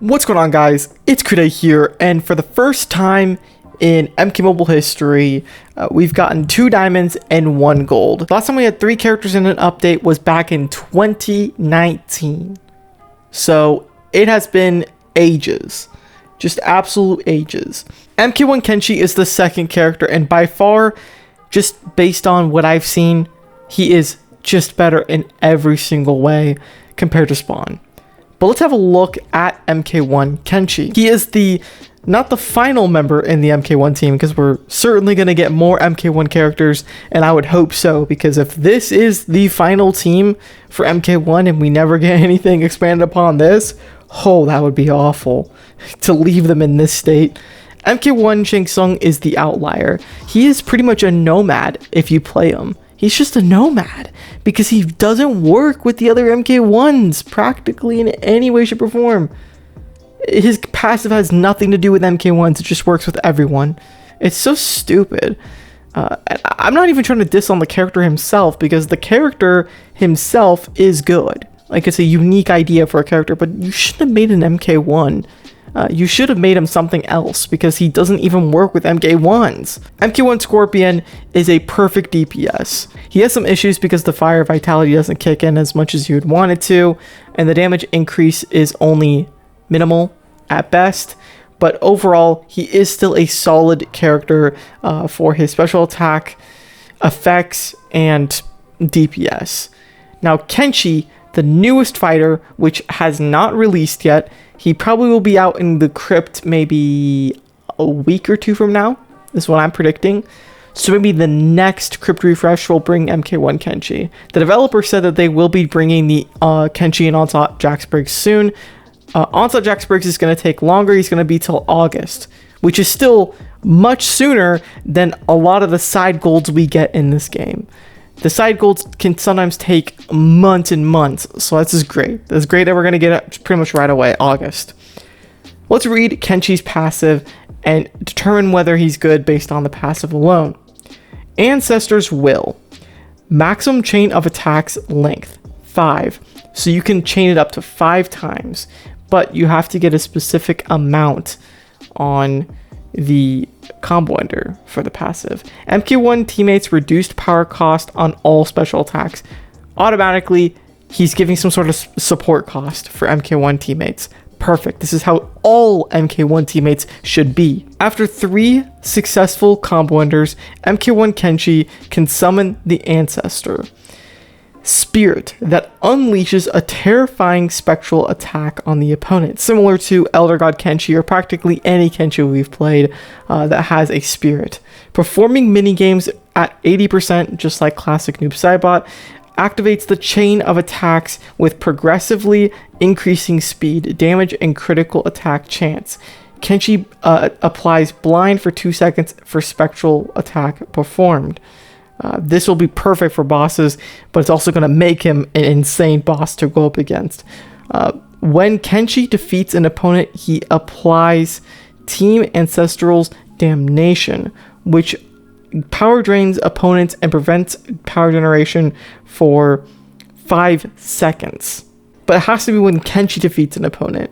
What's going on, guys? It's Kude here, and for the first time in MK Mobile history, we've gotten 2 diamonds and 1 gold. Last time we had 3 characters in an update was back in 2019. So it has been ages. Just absolute ages. MK1 Kenchi is the second character, and by far, just based on what I've seen, he is just better in every single way compared to Spawn. But let's have a look at MK1 Kenchi. He is not the final member in the MK1 team, because we're certainly going to get more MK1 characters, and I would hope so, because if this is the final team for MK1 and we never get anything expanded upon this, oh, that would be awful to leave them in this state. MK1 Shang Tsung is the outlier. He is pretty much a nomad if you play him. He's just a nomad because he doesn't work with the other MK1s practically in any way, shape, or form. His passive has nothing to do with MK1s. It just works with everyone. It's so stupid. I'm not even trying to diss on the character himself, because the character himself is good. Like, it's a unique idea for a character, but you shouldn't have made an MK1. You should have made him something else, because he doesn't even work with MK1s. MK1 Scorpion is a perfect DPS. He has some issues because the fire vitality doesn't kick in as much as you would want it to, and the damage increase is only minimal at best. But overall, he is still a solid character for his special attack, effects, and DPS. Now, Kenchi, the newest fighter, which has not released yet, he probably will be out in the crypt maybe a week or 2 from now, is what I'm predicting. So maybe the next crypt refresh will bring MK1 Kenchi. The developer said that they will be bringing the Kenchi and Onslaught Jax Briggs soon. Onslaught Jax Briggs is going to take longer. He's going to be till August, which is still much sooner than a lot of the side golds we get in this game. The side golds can sometimes take months and months, so that's just great. That's great that we're going to get it pretty much right away, August. Let's read Kenchi's passive and determine whether he's good based on the passive alone. Ancestors Will. Maximum chain of attacks length, 5. So you can chain it up to 5 times, but you have to get a specific amount on the combo ender for the passive. MK1 teammates reduced power cost on all special attacks. Automatically, he's giving some sort of support cost for MK1 teammates. Perfect. This is how all MK1 teammates should be. After 3 successful combo enders, MK1 Kenchi can summon the Ancestor Spirit that unleashes a terrifying spectral attack on the opponent, similar to Elder God Kenchi or practically any Kenchi we've played that has a spirit. Performing minigames at 80%, just like classic Noob Saibot, activates the chain of attacks with progressively increasing speed, damage, and critical attack chance. Kenchi applies blind for 2 seconds for spectral attack performed. This will be perfect for bosses, but it's also going to make him an insane boss to go up against. When Kenchi defeats an opponent, he applies Team Ancestral's Damnation, which power drains opponents and prevents power generation for 5 seconds. But it has to be when Kenchi defeats an opponent.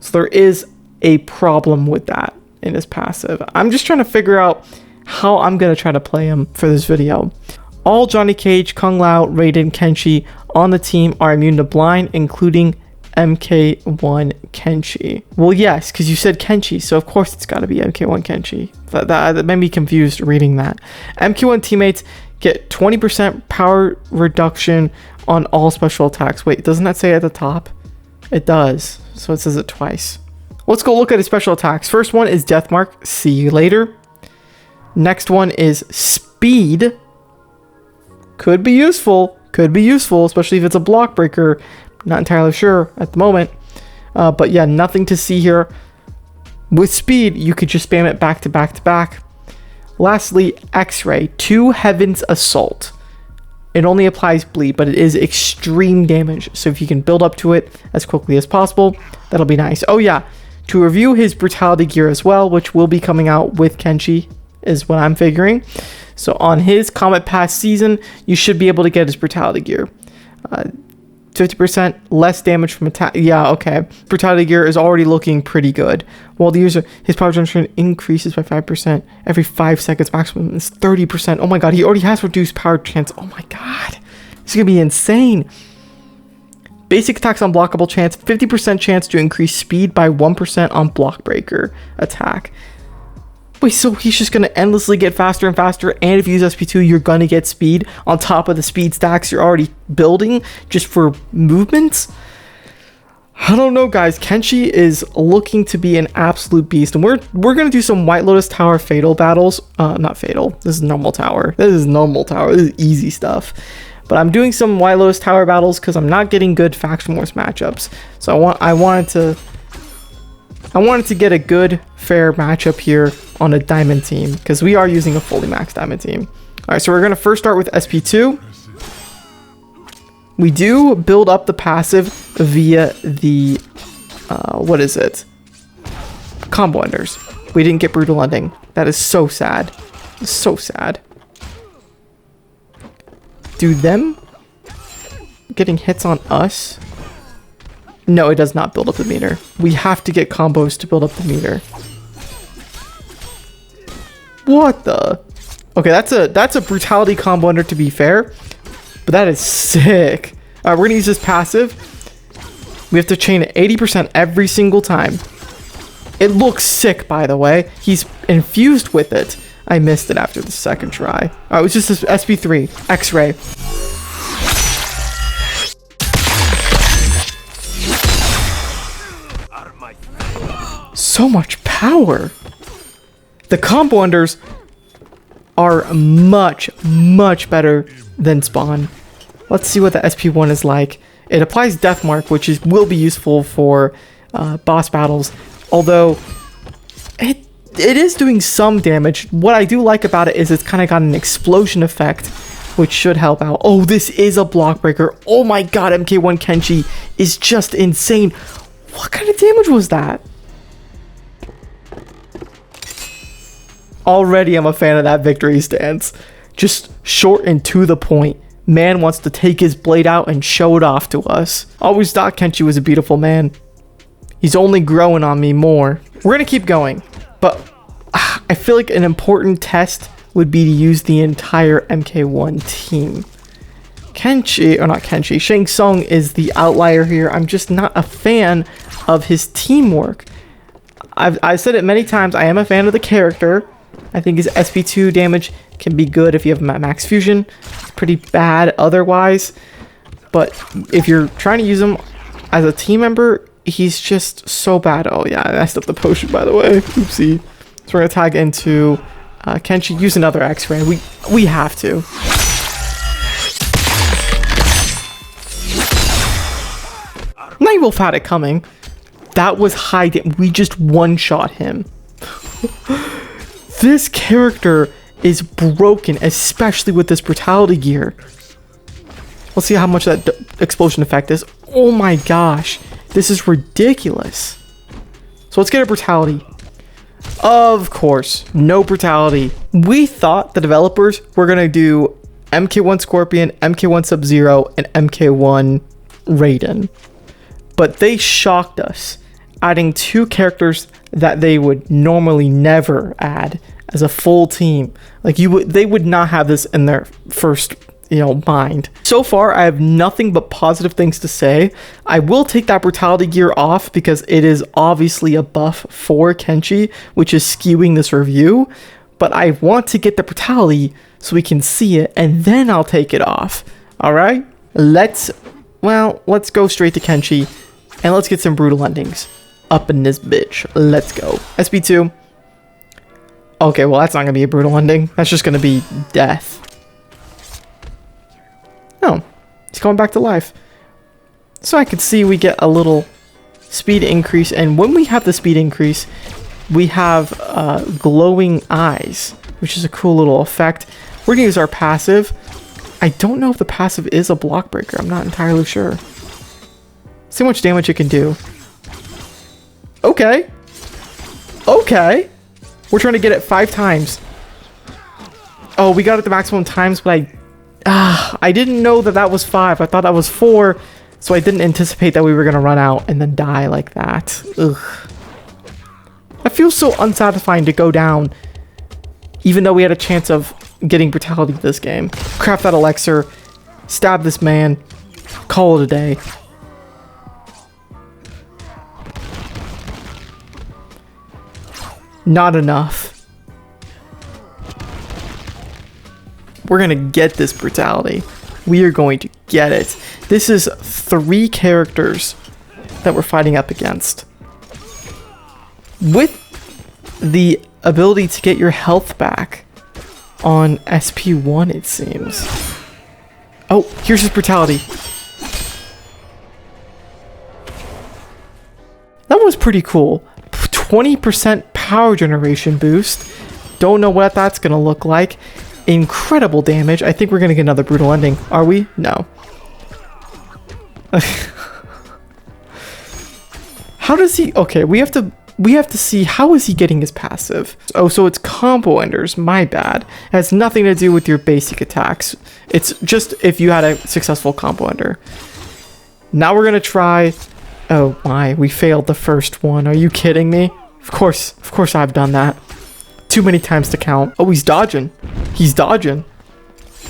So there is a problem with that in his passive. I'm just trying to figure out how I'm going to try to play him for this video. All Johnny Cage, Kung Lao, Raiden, Kenchi on the team are immune to blind, including MK1 Kenchi. Well, yes, because you said Kenchi, so of course it's got to be MK1 Kenchi. That made me confused reading that. MK1 teammates get 20% power reduction on all special attacks. Wait, doesn't that say at the top? It does, so it says it twice. Let's go look at his special attacks. First one is Deathmark. See you later. Next one is Speed. Could be useful, especially if it's a block breaker. Not entirely sure at the moment. But yeah, nothing to see here. With Speed, you could just spam it back to back to back. Lastly, X-Ray, 2 Heavens Assault. It only applies bleed, but it is extreme damage. So if you can build up to it as quickly as possible, that'll be nice. Oh yeah, to review his Brutality gear as well, which will be coming out with Kenchi, is what I'm figuring. So on his Comet Pass season, you should be able to get his Brutality gear. 50% less damage from attack. Yeah, okay. Brutality gear is already looking pretty good. While the user, his power generation increases by 5% every 5 seconds. Maximum is 30%. Oh my god, he already has reduced power chance. Oh my god. This is gonna be insane. Basic attacks unblockable chance. 50% chance to increase speed by 1% on block breaker attack. Wait, so he's just going to endlessly get faster and faster, and if you use SP2, you're going to get speed on top of the speed stacks you're already building just for movements? I don't know, guys. Kenchi is looking to be an absolute beast, and we're going to do some White Lotus Tower Fatal battles. Not Fatal. This is normal tower. This is normal tower. This is easy stuff. But I'm doing some White Lotus Tower battles because I'm not getting good Faction Wars matchups. So I wanted to get a good, fair matchup here on a diamond team because we are using a fully maxed diamond team. All right, so we're going to first start with SP2. We do build up the passive via the, what is it? Combo enders. We didn't get brutal ending. That is so sad. So sad. Do them getting hits on us? No, it does not build up the meter. We have to get combos to build up the meter. What the? Okay, that's a brutality combo under, to be fair, but that is sick. All right, we're gonna use this passive. We have to chain it 80% every single time. It looks sick, by the way. He's infused with it. I missed it after the second try. All right, it was just this SP3 X-ray. So much power. The combo unders are much, much better than spawn. Let's see what the SP1 is like. It applies Death Mark, which will be useful for boss battles, although it is doing some damage. What I do like about it is it's kind of got an explosion effect, which should help out. Oh, this is a block breaker. Oh my god, MK1 Kenchi is just insane. What kind of damage was that? Already I'm a fan of that victory stance. Just short and to the point. Man wants to take his blade out and show it off to us. Always thought Kenchi was a beautiful man. He's only growing on me more. We're gonna keep going, but I feel like an important test would be to use the entire MK1 team. Kenchi, or not Kenchi, Shang Tsung is the outlier here. I'm just not a fan of his teamwork. I've said it many times, I am a fan of the character. I think his SP2 damage can be good if you have max fusion. It's pretty bad otherwise. But if you're trying to use him as a team member, he's just so bad. Oh yeah, I messed up the potion, by the way. Oopsie. So we're gonna tag into Kenchi. Use another X-ray. We have to. Nightwolf had it coming. That was high damage. We just one-shot him. This character is broken, especially with this brutality gear. Let's see how much that explosion effect is. Oh my gosh. This is ridiculous. So let's get a brutality. Of course, no brutality. We thought the developers were going to do MK1 Scorpion, MK1 Sub-Zero, and MK1 Raiden. But they shocked us, adding 2 characters that they would normally never add as a full team. Like they would not have this in their first, mind. So far, I have nothing but positive things to say. I will take that brutality gear off because it is obviously a buff for Kenchi, which is skewing this review. But I want to get the brutality so we can see it, and then I'll take it off. All right, let's go straight to Kenchi, and let's get some brutal endings up in this bitch. Let's go. SP2. Okay, well, that's not gonna be a brutal ending. That's just gonna be death. Oh, he's coming back to life. So I could see we get a little speed increase, and when we have the speed increase, we have glowing eyes, which is a cool little effect. We're gonna use our passive. I don't know if the passive is a block breaker. I'm not entirely sure. See how much damage it can do. Okay. Okay. We're trying to get it 5 times. Oh, we got it the maximum times, but I didn't know that was 5. I thought that was 4. So I didn't anticipate that we were gonna run out and then die like that. Ugh. It feels so unsatisfying to go down, even though we had a chance of getting Brutality this game. Craft that elixir, stab this man, call it a day. Not enough. We're gonna get this Brutality. We are going to get it. This is 3 characters that we're fighting up against, with the ability to get your health back on SP1, it seems. Oh, here's his Brutality. That was pretty cool. 20% power generation boost. Don't know what that's gonna look like. Incredible damage. I think we're gonna get another brutal ending. Are we? No. How does he? Okay, we have to see how is he getting his passive. Oh, so it's combo enders. My bad. It has nothing to do with your basic attacks. It's just if you had a successful combo ender. Now we're gonna try. Oh my, we failed the first one. Are you kidding me? Of course I've done that. Too many times to count. Oh, he's dodging. He's dodging.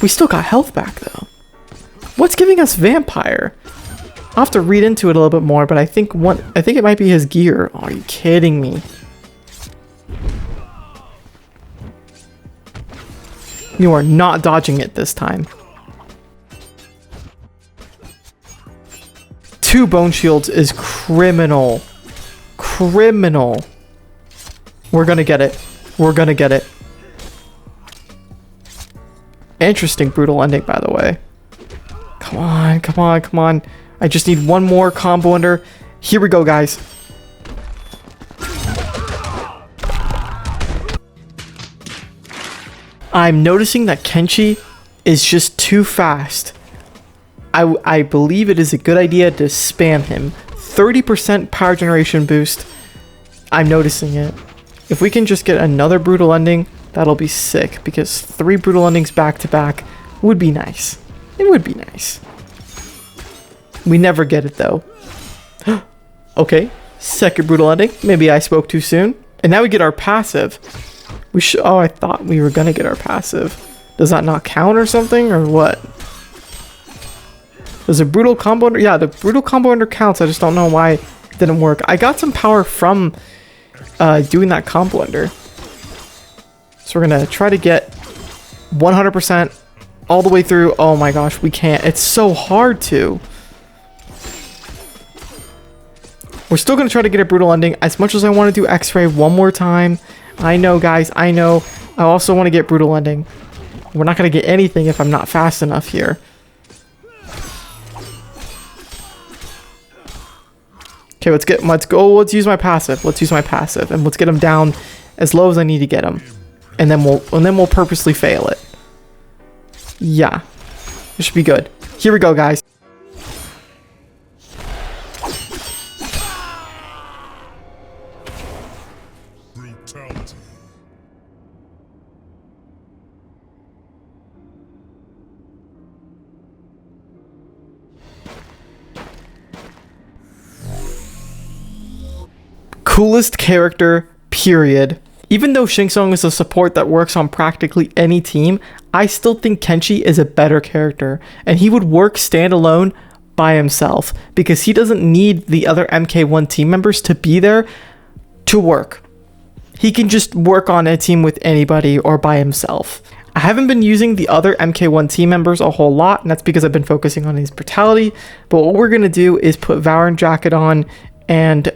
We still got health back though. What's giving us vampire? I'll have to read into it a little bit more, but I think it might be his gear. Oh, are you kidding me? You are not dodging it this time. 2 bone shields is criminal. Criminal. We're gonna get it. We're gonna get it. Interesting brutal ending, by the way. Come on, come on, come on. I just need one more combo ender. Here we go, guys. I'm noticing that Kenchi is just too fast. I believe it is a good idea to spam him. 30% power generation boost. I'm noticing it. If we can just get another brutal ending, that'll be sick, because 3 brutal endings back to back would be nice. It would be nice. We never get it though. Okay, second brutal ending. Maybe I spoke too soon. And now we get our passive. Oh, I thought we were gonna get our passive. Does that not count or something, or what? Does a brutal combo under? Yeah, the brutal combo under counts. I just don't know why it didn't work. I got some power from doing that combo under. So we're gonna try to get 100% all the way through. Oh my gosh, we can't. It's so hard to. We're still gonna try to get a brutal ending. As much as I want to do X-ray one more time. I know, guys. I know. I also want to get brutal ending. We're not gonna get anything if I'm not fast enough here. Okay, let's use my passive. Let's use my passive, and let's get him down as low as I need to get him, and then we'll purposely fail it. Yeah, it should be good. Here we go, guys. Brutality. Coolest character, period. Even though Shang Tsung is a support that works on practically any team, I still think Kenchi is a better character, and he would work standalone by himself because he doesn't need the other MK1 team members to be there to work. He can just work on a team with anybody or by himself. I haven't been using the other MK1 team members a whole lot, and that's because I've been focusing on his Brutality, but what we're gonna do is put Valorant Jacket on and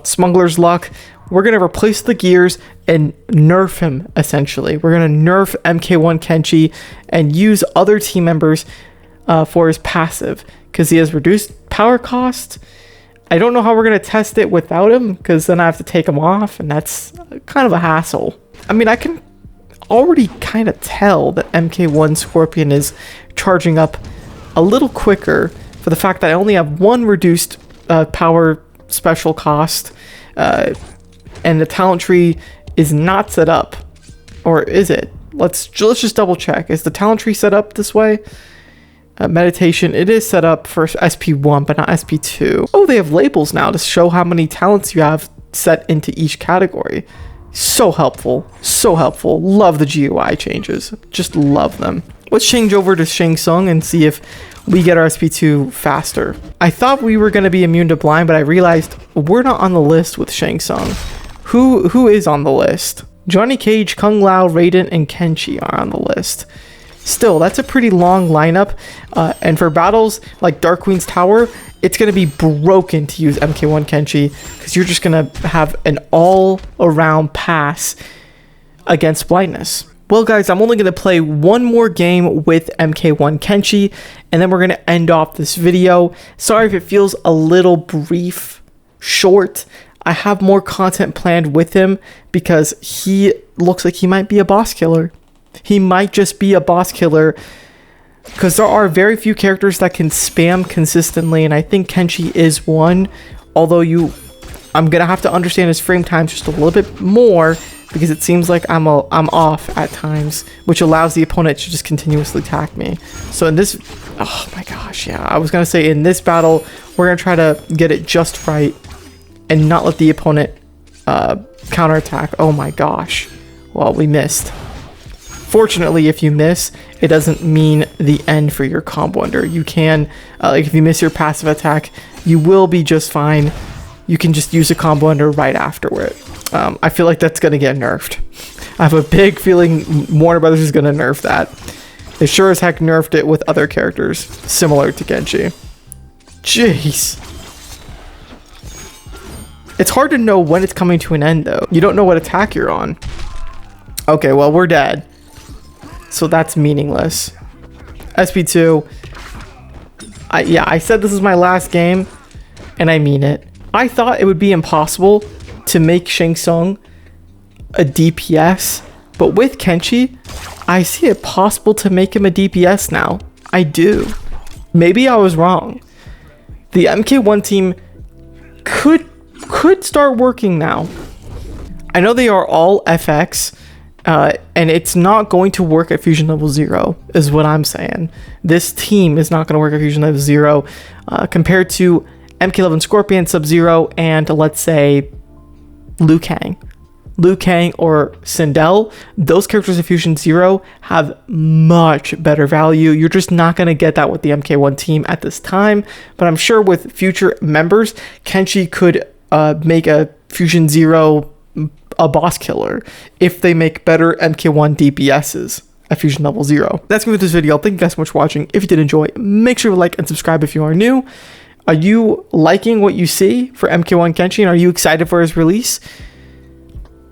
Smuggler's Luck. We're going to replace the gears and nerf him, essentially. We're going to nerf MK1 Kenchi and use other team members for his passive because he has reduced power cost. I don't know how we're going to test it without him because then I have to take him off, and that's kind of a hassle. I mean, I can already kind of tell that MK1 Scorpion is charging up a little quicker for the fact that I only have 1 reduced power special cost, and the talent tree is not set up, or is it? Let's just double check. Is the talent tree set up this way? Meditation, it is set up for SP1, but not SP2. Oh, they have labels now to show how many talents you have set into each category. So helpful. So helpful. Love the GUI changes. Just love them. Let's change over to Shang Tsung and see if we get our SP2 faster. I thought we were going to be immune to blind, but I realized we're not on the list with Shang Tsung. Who is on the list? Johnny Cage, Kung Lao, Raiden, and Kenchi are on the list. Still, that's a pretty long lineup, and for battles like Dark Queen's Tower, it's going to be broken to use MK1 Kenshi because you're just going to have an all-around pass against blindness. Well, guys, I'm only going to play one more game with MK1 Kenshi, and then we're going to end off this video. Sorry if it feels a little brief, short. I have more content planned with him because he looks like he might be a boss killer. He might just be a boss killer because there are very few characters that can spam consistently, and I think Kenchi is one. Although I'm gonna have to understand his frame times just a little bit more because it seems like I'm off at times, which allows the opponent to just continuously attack me. So in this, oh my gosh, yeah, I was gonna say in this battle we're gonna try to get it just right and not let the opponent counterattack. Oh my gosh, well, we missed. Fortunately, if you miss, it doesn't mean the end for your combo under. You can, like if you miss your passive attack, you will be just fine. You can just use a combo under right afterward. I feel like that's gonna get nerfed. I have a big feeling Warner Brothers is gonna nerf that. They sure as heck nerfed it with other characters similar to Kenchi. Jeez. It's hard to know when it's coming to an end though. You don't know what attack you're on. Okay, well, we're dead. So that's meaningless. SP2. Yeah, I said this is my last game, and I mean it. I thought it would be impossible to make Shang Tsung a DPS, but with Kenchi, I see it possible to make him a DPS now. I do. Maybe I was wrong. The MK1 team could start working now. I know they are all FX, and it's not going to work at Fusion Level 0, is what I'm saying. This team is not going to work at Fusion Level 0 compared to MK11 Scorpion, Sub-Zero, and let's say Liu Kang. Liu Kang or Sindel, those characters of Fusion 0 have much better value. You're just not going to get that with the MK1 team at this time, but I'm sure with future members, Kenchi could make a Fusion 0 a boss killer if they make better MK1 DPSs at Fusion Level 0. That's going to be this video. Thank you guys so much for watching. If you did enjoy, make sure to like and subscribe if you are new. Are you liking what you see for MK1 Kenshi, and are you excited for his release?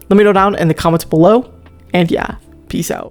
Let me know down in the comments below. And yeah, peace out.